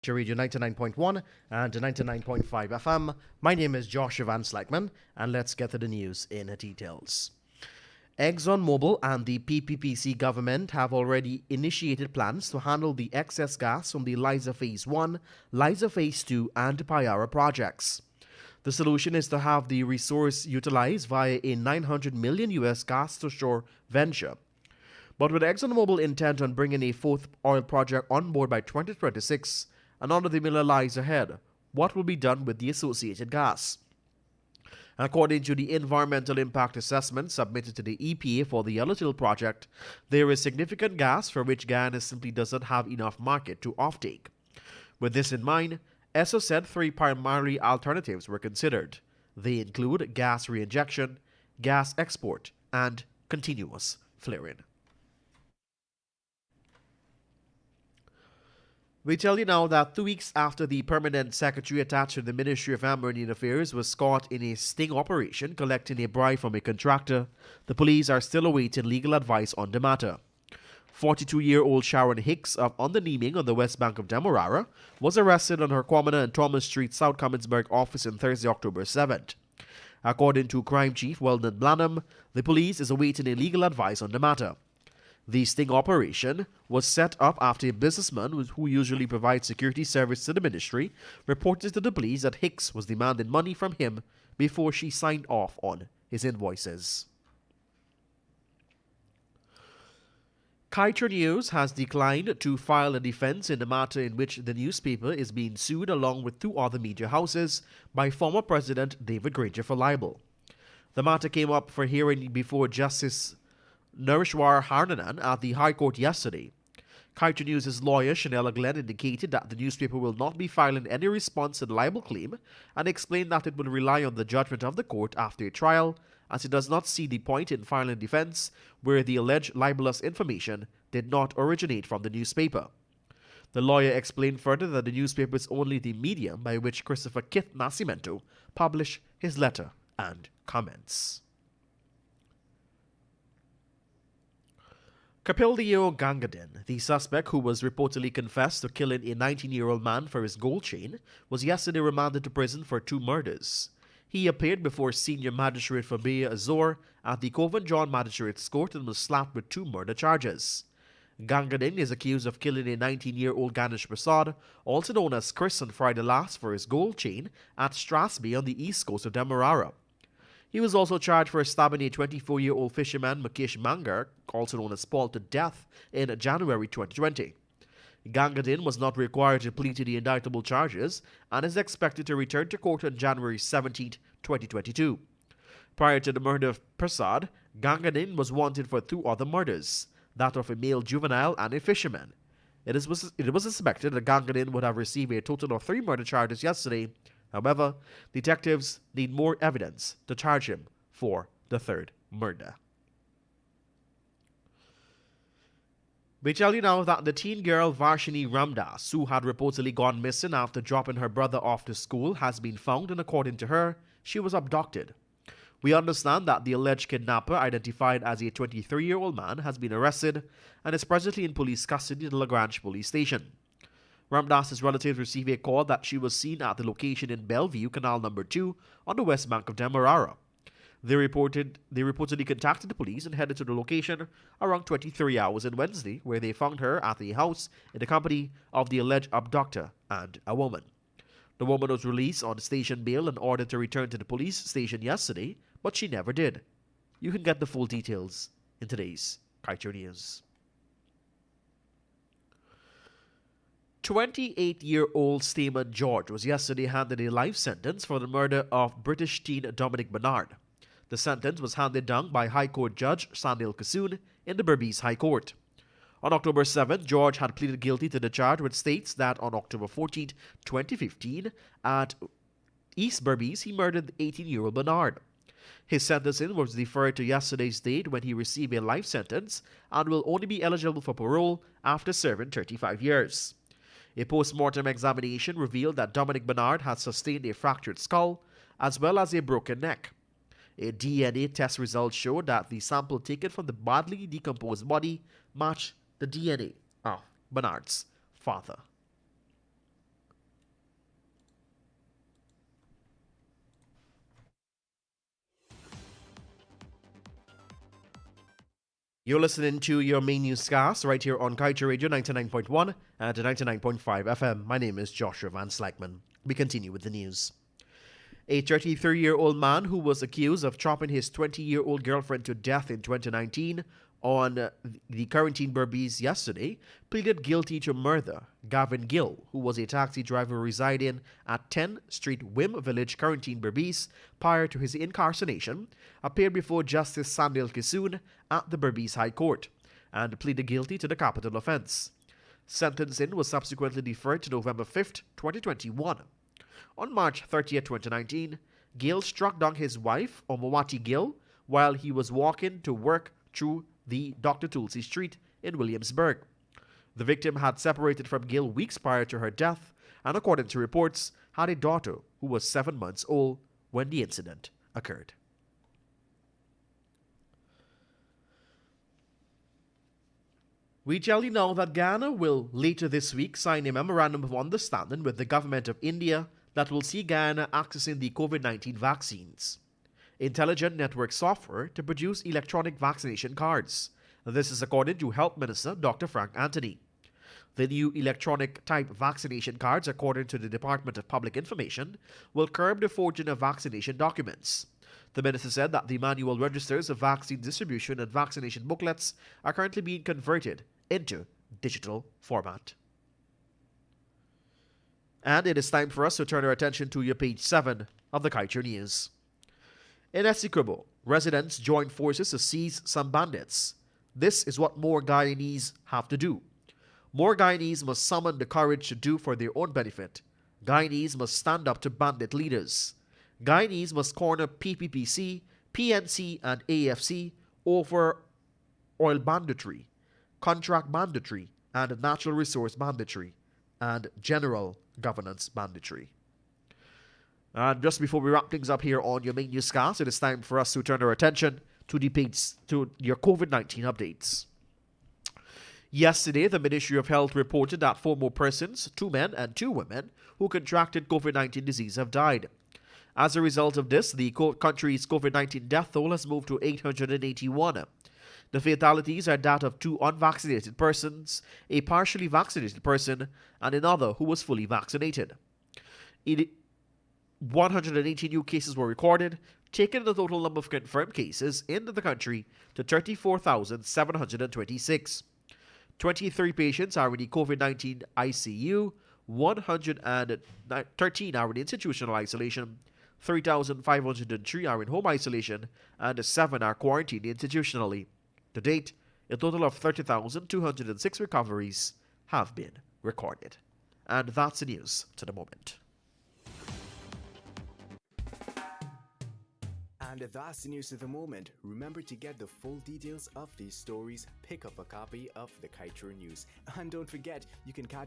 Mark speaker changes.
Speaker 1: Kaieteur Radio 99.1 and 99.5 FM. My name is Joshua Van Slackman, and let's get to the news in details. ExxonMobil and the PPPC government have already initiated plans to handle the excess gas from the Liza Phase 1, Liza Phase 2, and Payara projects. The solution is to have the resource utilized via a $900 million US gas-to-shore venture. But with ExxonMobil intent on bringing a fourth oil project on board by 2026, another dilemma lies ahead. What will be done with the associated gas? According to the environmental impact assessment submitted to the EPA for the Yellowtail project, there is significant gas for which Guyana simply doesn't have enough market to offtake. With this in mind, ESSO said three primary alternatives were considered. They include gas reinjection, gas export, and continuous flaring. We tell you now that 2 weeks after the permanent secretary attached to the Ministry of Marine Affairs was caught in a sting operation collecting a bribe from a contractor, the police are still awaiting legal advice on the matter. 42-year-old Sharon Hicks of Underneaming on the west bank of Demerara was arrested on her Quamina and Thomas Street, South Commonsburg office on Thursday, October 7th. According to Crime Chief Weldon Blanham, the police is awaiting a legal advice on the matter. The sting operation was set up after a businessman who usually provides security service to the ministry reported to the police that Hicks was demanding money from him before she signed off on his invoices. Kaieteur News has declined to file a defense in the matter in which the newspaper is being sued along with two other media houses by former President David Granger for libel. The matter came up for hearing before Justice Nareshwar Harnanan at the High Court yesterday. Kaieteur News' lawyer Chanella Glenn indicated that the newspaper will not be filing any response to the libel claim and explained that it will rely on the judgment of the court after a trial, as it does not see the point in filing a defense where the alleged libelous information did not originate from the newspaper. The lawyer explained further that the newspaper is only the medium by which Christopher Kith Nascimento published his letter and comments. Kapildeo Gangadin, the suspect who was reportedly confessed to killing a 19-year-old man for his gold chain, was yesterday remanded to prison for 2 murders. He appeared before Senior Magistrate Fabia Azor at the Coven John Magistrates Court and was slapped with 2 murder charges. Gangadin is accused of killing a 19-year-old Ganesh Prasad, also known as Chris, on Friday last for his gold chain at Strathspey on the east coast of Demerara. He was also charged for stabbing a 24-year-old fisherman Mukesh Mangar, also known as Paul, to death in January 2020. Gangadin was not required to plead to the indictable charges and is expected to return to court on January 17, 2022. Prior to the murder of Prasad, Gangadin was wanted for 2 other murders, that of a male juvenile and a fisherman. It was suspected that Gangadin would have received a total of 3 murder charges yesterday. However, detectives need more evidence to charge him for the 3rd murder. We tell you now that the teen girl Varshini Ramdas, who had reportedly gone missing after dropping her brother off to school, has been found, and according to her, she was abducted. We understand that the alleged kidnapper, identified as a 23-year-old man, has been arrested and is presently in police custody at the Lagrange police station. Ramdas's relatives received a call that she was seen at the location in Bellevue, Canal No. 2, on the west bank of Demerara. They reportedly contacted the police and headed to the location around 23 hours on Wednesday, where they found her at a house in the company of the alleged abductor and a woman. The woman was released on station bail and ordered to return to the police station yesterday, but she never did. You can get the full details in today's Kaieteur News. 28-year-old Stayman George was yesterday handed a life sentence for the murder of British teen Dominic Bernard. The sentence was handed down by High Court Judge Sandil Kasoon in the Berbice High Court. On October 7th, George had pleaded guilty to the charge, which states that on October 14, 2015, at East Berbice, he murdered 18-year-old Bernard. His sentencing was deferred to yesterday's date when he received a life sentence and will only be eligible for parole after serving 35 years. A post-mortem examination revealed that Dominic Bernard had sustained a fractured skull as well as a broken neck. A DNA test result showed that the sample taken from the badly decomposed body matched the DNA of Bernard's father. You're listening to your main newscast right here on Kaieteur Radio 99.1 and 99.5 FM. My name is Joshua Van Slackman. We continue with the news. A 33-year-old man who was accused of chopping his 20-year-old girlfriend to death in 2019 on the quarantine Berbice yesterday pleaded guilty to murder. Gavin Gill, who was a taxi driver residing at 10 Street Wim Village, quarantine Berbice, prior to his incarceration, appeared before Justice Sandil Kisoon at the Berbice High Court and pleaded guilty to the capital offense. Sentencing was subsequently deferred to November 5th, 2021. On March 30th, 2019, Gill struck down his wife, Omawati Gill, while he was walking to work through the Dr. Tulsi Street in Williamsburg. The victim had separated from Gill weeks prior to her death and, according to reports, had a daughter who was 7 months old when the incident occurred. We tell you now that Ghana will later this week sign a memorandum of understanding with the government of India that will see Ghana accessing the COVID-19 vaccines. Intelligent network software to produce electronic vaccination cards. This is according to Health Minister Dr. Frank Anthony. The new electronic type vaccination cards, according to the Department of Public Information, will curb the forging of vaccination documents. The minister said that the manual registers of vaccine distribution and vaccination booklets are currently being converted into digital format. And it is time for us to turn our attention to your page 7 of the Kaieteur News. In Essequibo, residents joined forces to seize some bandits. This is what more Guyanese have to do. More Guyanese must summon the courage to do for their own benefit. Guyanese must stand up to bandit leaders. Guyanese must corner PPPC, PNC, and AFC over oil banditry, contract banditry, and natural resource banditry, and general governance banditry. And just before we wrap things up here on your main newscast, it is time for us to turn our attention to your COVID-19 updates. Yesterday, the Ministry of Health reported that 4 more persons, 2 men and 2 women, who contracted COVID-19 disease have died. As a result of this, the country's COVID-19 death toll has moved to 881. The fatalities are that of 2 unvaccinated persons, a partially vaccinated person, and another who was fully vaccinated. 180 new cases were recorded, taking the total number of confirmed cases in the country to 34,726. 23 patients are in the COVID-19 ICU, 113 are in institutional isolation, 3,503 are in home isolation, and 7 are quarantined institutionally. To date, a total of 30,206 recoveries have been recorded. And that's the news to the moment.
Speaker 2: And that's the news of the moment. Remember to get the full details of these stories, pick up a copy of the Kaieteur News. And don't forget, you can catch